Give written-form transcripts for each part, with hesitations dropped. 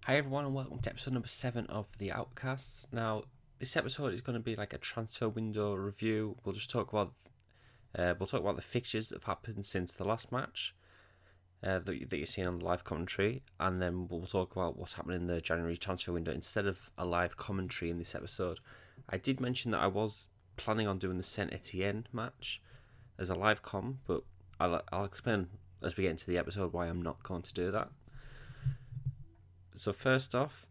Hi everyone and welcome to episode number 7 of the Outcasts. Now, this episode is going to be like a transfer window review. We'll talk about the fixtures that have happened since the last match that you're seeing on the live commentary, and then we'll talk about what's happening in the January transfer window instead of a live commentary in this episode. I did mention that I was planning on doing the Saint Etienne match as a live com, but I'll explain as we get into the episode why I'm not going to do that. So first off,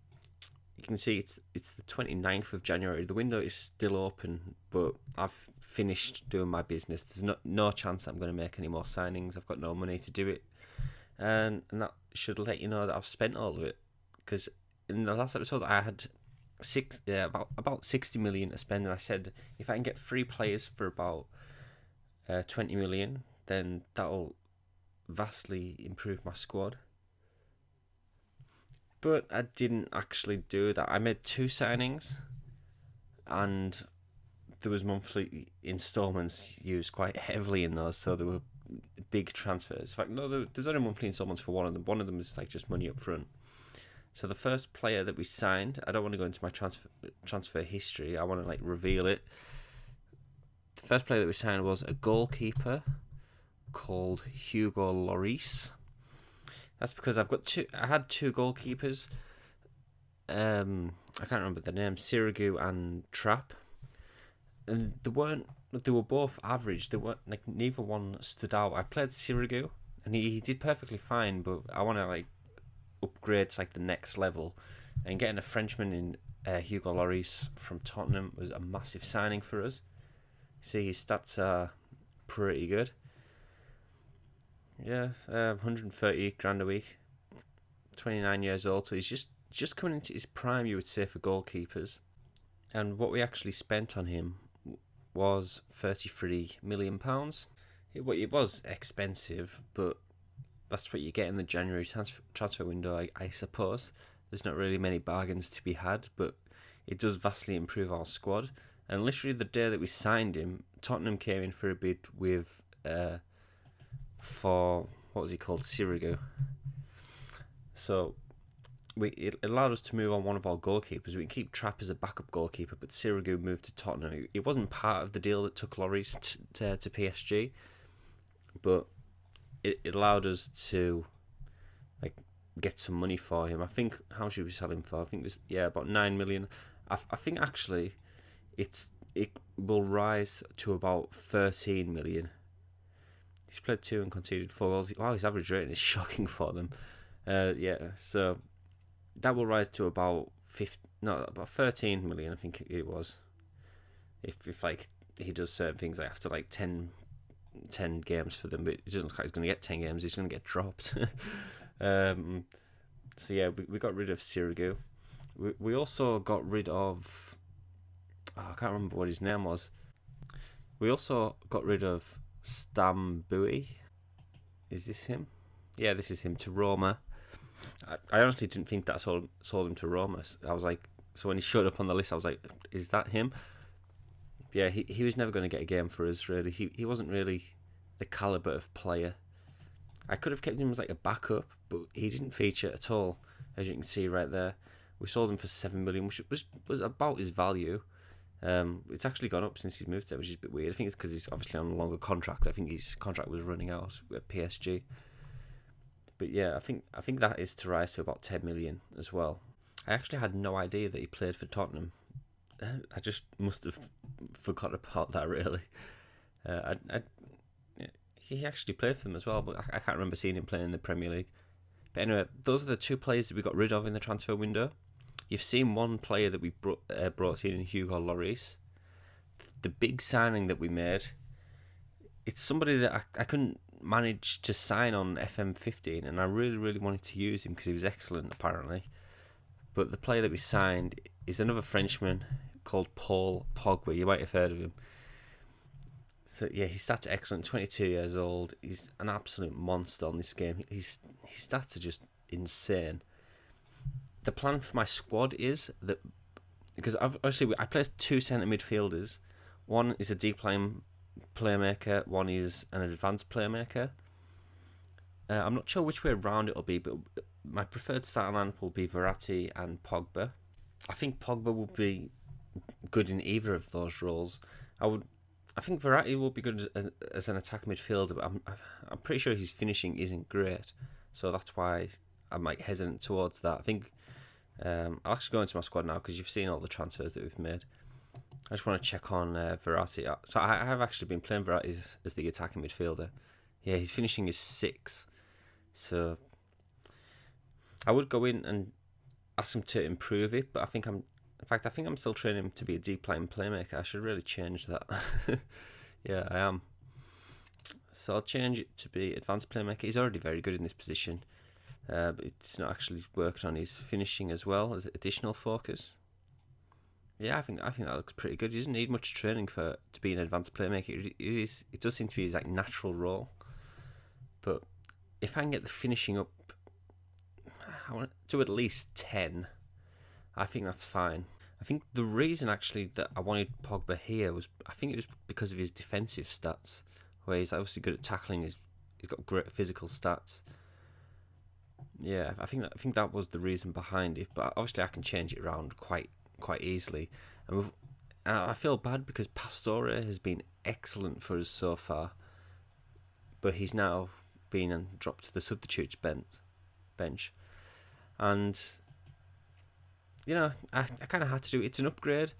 you can see it's the 29th of January. The window is still open, but I've finished doing my business. There's no chance I'm going to make any more signings. I've got no money to do it. And that should let you know that I've spent all of it. Because in the last episode, I had about 60 million to spend. And I said, if I can get 3 players for about 20 million, then that'll vastly improve my squad. But I didn't actually do that. I made 2 signings, and there was monthly installments used quite heavily in those, so there were big transfers. In fact, no, there's only monthly installments for one of them. One of them is like just money up front. So the first player that we signed, I don't want to go into my transfer history. I want to reveal it. The first player that we signed was a goalkeeper called Hugo Lloris. That's because I had 2 goalkeepers. I can't remember the names, Sirigu and Trapp. And they were both average. They weren't neither one stood out. I played Sirigu and he did perfectly fine, but I want to upgrade to the next level. And getting a Frenchman in Hugo Lloris from Tottenham was a massive signing for us. See, his stats are pretty good. Yeah, 130 grand a week, 29 years old, so he's just coming into his prime, you would say, for goalkeepers. And what we actually spent on him was £33 million. It was expensive, but that's what you get in the January transfer window, I suppose. There's not really many bargains to be had, but it does vastly improve our squad. And literally the day that we signed him, Tottenham came in for a bid with... for what was he called, Sirigu. So it allowed us to move on one of our goalkeepers. We can keep Trapp as a backup goalkeeper, but Sirigu moved to Tottenham. It wasn't part of the deal that took Lloris to PSG, but it allowed us to get some money for him. I think, how should we sell him for? I think it was about 9 million. I think actually it will rise to about 13 million. He's played 2 and conceded 4 goals. Wow, his average rating is shocking for them. So that will rise to about 13 million, I think it was. If he does certain things after 10 games for them, but it doesn't look like he's going to get 10 games. He's going to get dropped. We got rid of Sirigu. We also got rid of... I can't remember what his name was. We also got rid of Stambui. Is this him? Yeah, this is him, to Roma. I honestly didn't think that sold him to Roma. I was so when he showed up on the list, I was like, is that him? Yeah, he was never going to get a game for us, really. He wasn't really the calibre of player. I could have kept him as a backup, but he didn't feature at all, as you can see right there. We sold him for 7 million, which was about his value. It's actually gone up since he's moved there, which is a bit weird. I think it's because he's obviously on a longer contract. I think his contract was running out at PSG. But yeah, I think that is to rise to about 10 million as well. I actually had no idea that he played for Tottenham. I just must have forgot about that, really. He actually played for them as well, but I can't remember seeing him playing in the Premier League. But anyway, those are the 2 players that we got rid of in the transfer window. You've seen one player that we brought in Hugo Lloris. The big signing that we made, it's somebody that I couldn't manage to sign on FM15, and I really, really wanted to use him because he was excellent, apparently. But the player that we signed is another Frenchman called Paul Pogba. You might have heard of him. So yeah, his stats are excellent. 22 years old. He's an absolute monster on this game. His stats are just insane. The plan for my squad is that, because obviously I play 2 centre midfielders. One is a deep playmaker, one is an advanced playmaker. I'm not sure which way around it'll be, but my preferred starting lineup will be Verratti and Pogba. I think Pogba will be good in either of those roles. I think Verratti will be good as an attack midfielder, but I'm pretty sure his finishing isn't great, so that's why I'm like hesitant towards that. I think I'll actually go into my squad now because you've seen all the transfers that we've made. I just want to check on Verratti. So I have actually been playing Verratti as the attacking midfielder. Yeah, his finishing is 6, so I would go in and ask him to improve it, but I think I'm still training him to be a deep line playmaker. I should really change that. Yeah, I am. So I'll change it to be advanced playmaker. He's already very good in this position, but it's not actually working on his finishing as well as additional focus. Yeah, I think that looks pretty good. He doesn't need much training to be an advanced playmaker. It does seem to be his like natural role. But if I can get the finishing up, I want to do at least 10. I think that's fine. I think the reason actually that I wanted Pogba here was it was because of his defensive stats, where he's obviously good at tackling. He's got great physical stats. Yeah, I think that was the reason behind it. But obviously I can change it around quite easily. And I feel bad because Pastore has been excellent for us so far, but he's now been dropped to the substitutes bench. And you know, I kind of had to do it. It's an upgrade,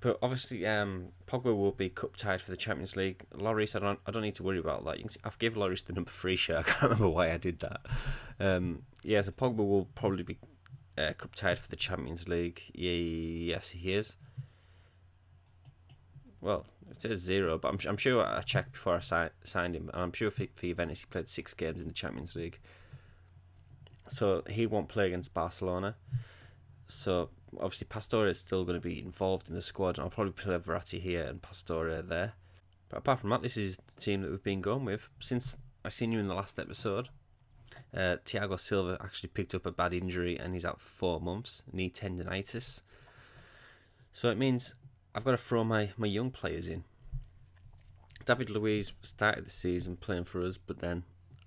but obviously Pogba will be cup tied for the Champions League. Lloris, I don't need to worry about that. You can see, I've given Lloris the number 3 shirt. I can't remember why I did that. So Pogba will probably be cup tied for the Champions League. Yes, he is. Well, it says 0, but I'm sure I checked before I signed him, and I'm sure for Juventus he played 6 games in the Champions League. So he won't play against Barcelona. So obviously Pastore is still going to be involved in the squad, and I'll probably play Verratti here and Pastore there. But apart from that, this is the team that we've been going with since I seen you in the last episode. Thiago Silva actually picked up a bad injury and he's out for 4 months, knee tendinitis. So it means I've got to throw my young players in. David Luiz started the season playing for us, but then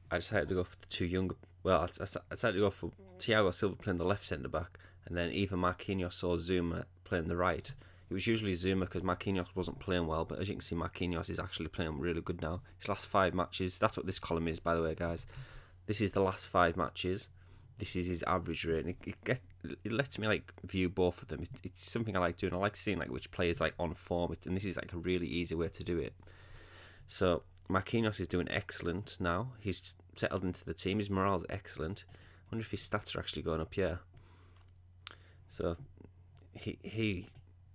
I decided to go for the 2 younger. Well, I decided to go for Thiago Silva playing the left centre back, and then either Marquinhos or Zuma playing the right. It was usually Zuma because Marquinhos wasn't playing well, but as you can see, Marquinhos is actually playing really good now. His last 5 matches, that's what this column is, by the way, guys. This is the last 5 matches. This is his average rate. And it lets me like view both of them. It's something I like doing. I like seeing like which players like on form. And this is like a really easy way to do it. So Marquinhos is doing excellent now. He's settled into the team. His morale is excellent. I wonder if his stats are actually going up. Yeah. So he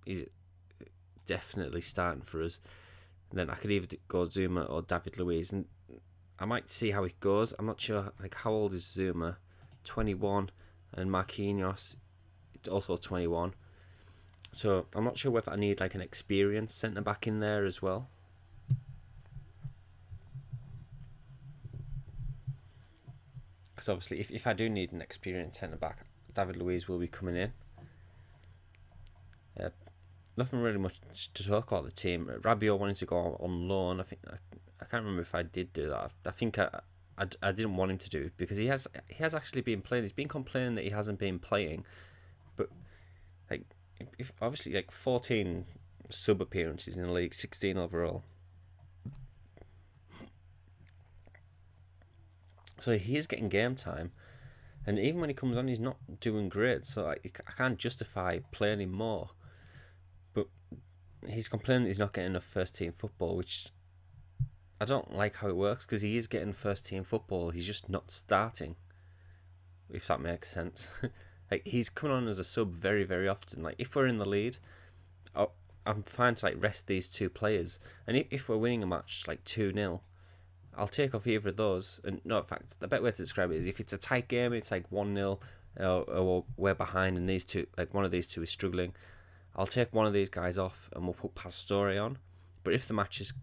is definitely starting for us. And then I could either go Zuma or David Luiz, and I might see how it goes. I'm not sure like how old is Zuma, 21, and Marquinhos also 21. So I'm not sure whether I need like an experienced centre back in there as well. Because obviously, if I do need an experienced centre back, David Luiz will be coming in. Nothing really much to talk about the team. Rabiot wanted to go on loan. I can't remember if I did do that. I think I didn't want him to do it because he has actually been playing. He's been complaining that he hasn't been playing, but like if obviously like 14 sub appearances in the league, 16 overall. So he is getting game time, and even when he comes on, he's not doing great. So I can't justify playing him more. But he's complaining that he's not getting enough first team football, which I don't like how it works because he is getting first team football. He's just not starting, if that makes sense. Like he's coming on as a sub very, very often. Like if we're in the lead, I'm fine to like rest these 2 players, and if we're winning a match like 2-0. I'll take off either of those. And no, in fact, the better way to describe it is if it's a tight game, it's like 1-0, or we're behind, and these 2, like one of these 2 is struggling. I'll take one of these guys off, and we'll put Pastore on. But if the match is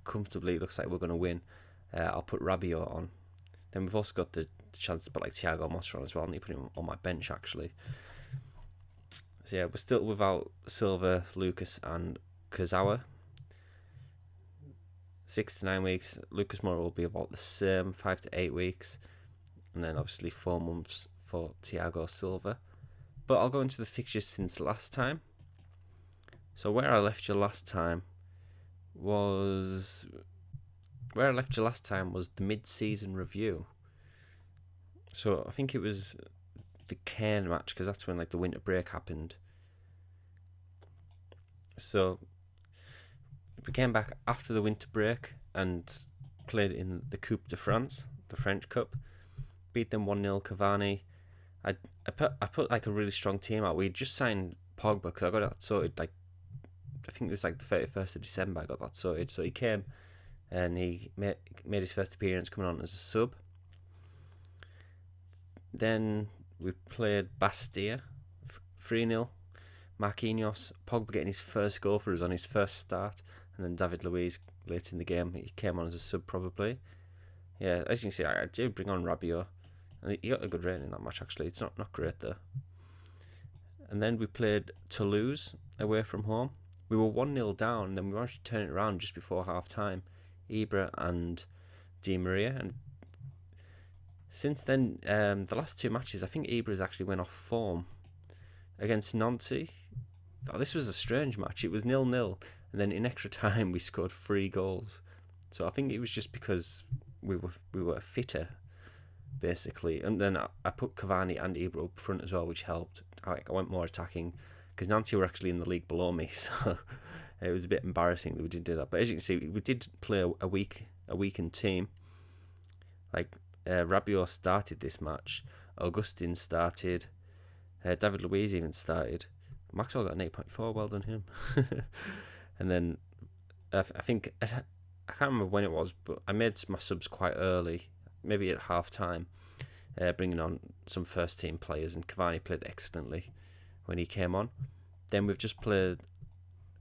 comfortably, looks like we're going to win, I'll put Rabiot on. Then we've also got the chance to put like Thiago Motta on as well. I need to put him on my bench actually. So yeah, we're still without Silva, Lucas, and Kurzawa. 6 to 9 weeks. Lucas Moura will be about the same, 5 to 8 weeks. and then obviously 4 months for Thiago Silva. But I'll go into the fixtures since last time. So where I left you last time was the mid-season review. So I think it was the Cairn match, because that's when like the winter break happened. So we came back after the winter break and played in the Coupe de France, the French Cup. Beat them 1-0. Cavani. I put like a really strong team out. We just signed Pogba because I got that sorted. Like I think it was like the 31st of December. I got that sorted. So he came and he made his first appearance coming on as a sub. Then we played Bastia 3-0. Marquinhos, Pogba getting his first goal for us on his first start, and then David Luiz late in the game. He came on as a sub probably. Yeah, as you can see, I did bring on Rabiot, and he got a good rating in that match actually. It's not great though. And then we played Toulouse away from home. We were 1-0 down, and then we managed to turn it around just before half time. Ibra and Di Maria, and since then, the last 2 matches, I think Ibra's actually went off form. Against Nancy, this was a strange match. It was 0-0, and then in extra time we scored 3 goals. So I think it was just because we were fitter, basically. And then I put Cavani and Ibra up front as well, which helped. I went more attacking because Nancy were actually in the league below me, so it was a bit embarrassing that we didn't do that. But as you can see, we did play a weakened team. Like Rabiot started this match, Augustin started, David Luiz even started. Maxwell got an 8.4, well done him. And then I think, I can't remember when it was, but I made my subs quite early, maybe at half time, bringing on some first team players, and Cavani played excellently when he came on. Then we've just played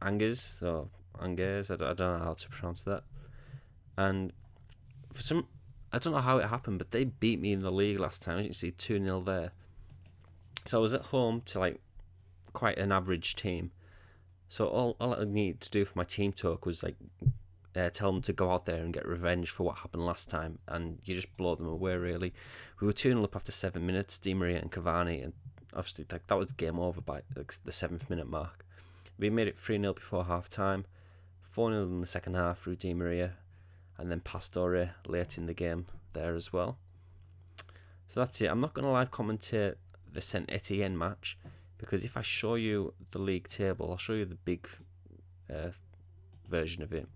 Angers, I don't know how to pronounce that. And I don't know how it happened, but they beat me in the league last time. As you can see, 2-0 there. So I was at home to like quite an average team. So all I needed to do for my team talk was like tell them to go out there and get revenge for what happened last time, and you just blow them away really. We were 2-0 up after 7 minutes, Di Maria and Cavani, and obviously like that was game over by like the 7th minute mark. We made it 3-0 before half time, 4-0 in the second half through Di Maria, and then Pastore late in the game there as well. So that's it. I'm not going to live commentate the Saint Etienne match, because if I show you the league table, I'll show you the big version of it.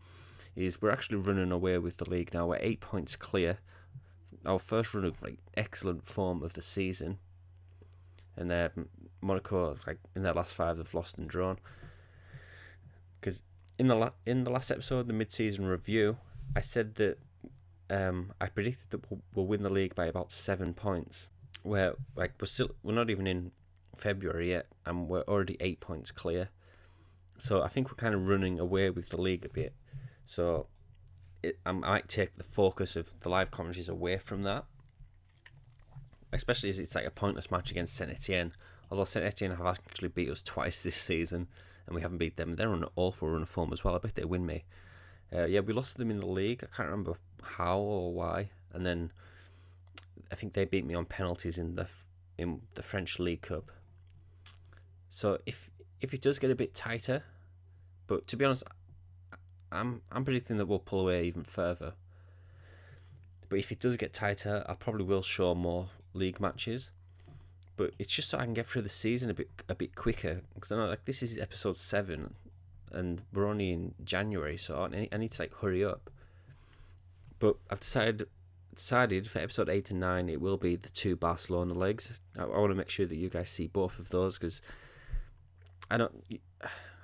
Is we're actually running away with the league now. We're 8 points clear. Our first run of like excellent form of the season, and Monaco, like in their last 5, they've lost and drawn. Because in the last episode, the mid-season review, I said that I predicted that we'll win the league by about 7 points. Where like we're not even in February yet, and we're already 8 points clear. So I think we're kind of running away with the league a bit. So I might take the focus of the live commentaries away from that, especially as it's like a pointless match against Saint Etienne. Although Saint Etienne have actually beat us twice this season, and we haven't beat them. They're on an awful run of form as well. I bet they win me. We lost them in the league. I can't remember how or why. And then I think they beat me on penalties in the French League Cup. So if it does get a bit tighter, but to be honest, I'm predicting that we'll pull away even further. But if it does get tighter, I probably will show more league matches. But it's just so I can get through the season a bit quicker, because I know like this is episode 7, and we're only in January, so I need to like hurry up. But I've decided for episode 8 and 9, it will be the 2 Barcelona legs. I want to make sure that you guys see both of those, because I don't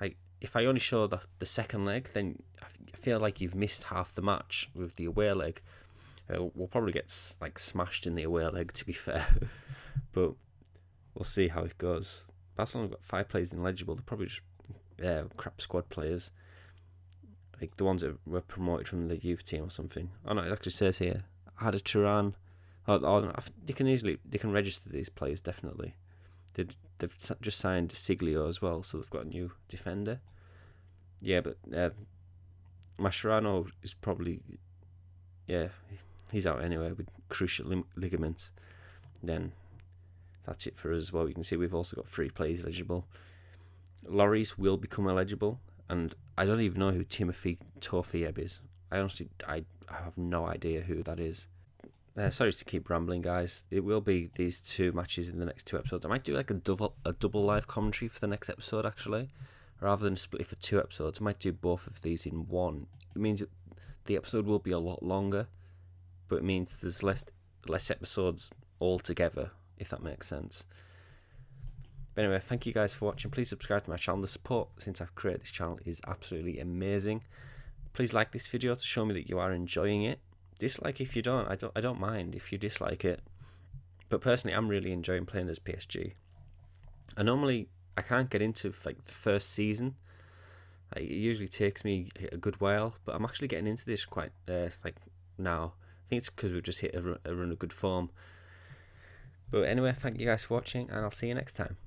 like if I only show the second leg, then I feel like you've missed half the match with the away leg. We'll probably get like smashed in the away leg, to be fair, but we'll see how it goes. Barcelona got 5 players ineligible. They're probably just crap squad players, like the ones that were promoted from the youth team or something. Oh no, it actually says here had a Turan. They can register these players definitely. They've just signed Siglio as well, so they've got a new defender. Yeah, but Mascherano is probably he's out anyway with cruciate ligaments. Then that's it for us as well. You can see we've also got 3 players eligible. Lorries will become eligible, and I don't even know who Timothy Torfieb is. I have no idea who that is. Sorry to keep rambling, guys. It will be these 2 matches in the next 2 episodes. I might do like a double live commentary for the next episode, actually, rather than split it for 2 episodes. I might do both of these in one. It means that the episode will be a lot longer, but it means there's less episodes altogether, if that makes sense. But anyway, thank you guys for watching. Please subscribe to my channel. The support since I've created this channel is absolutely amazing. Please like this video to show me that you are enjoying it. Dislike if you don't. I don't mind if you dislike it. But personally, I'm really enjoying playing as PSG. I can't get into like the first season. It usually takes me a good while, but I'm actually getting into this quite now. I think it's because we've just hit a run of good form. But anyway, thank you guys for watching, and I'll see you next time.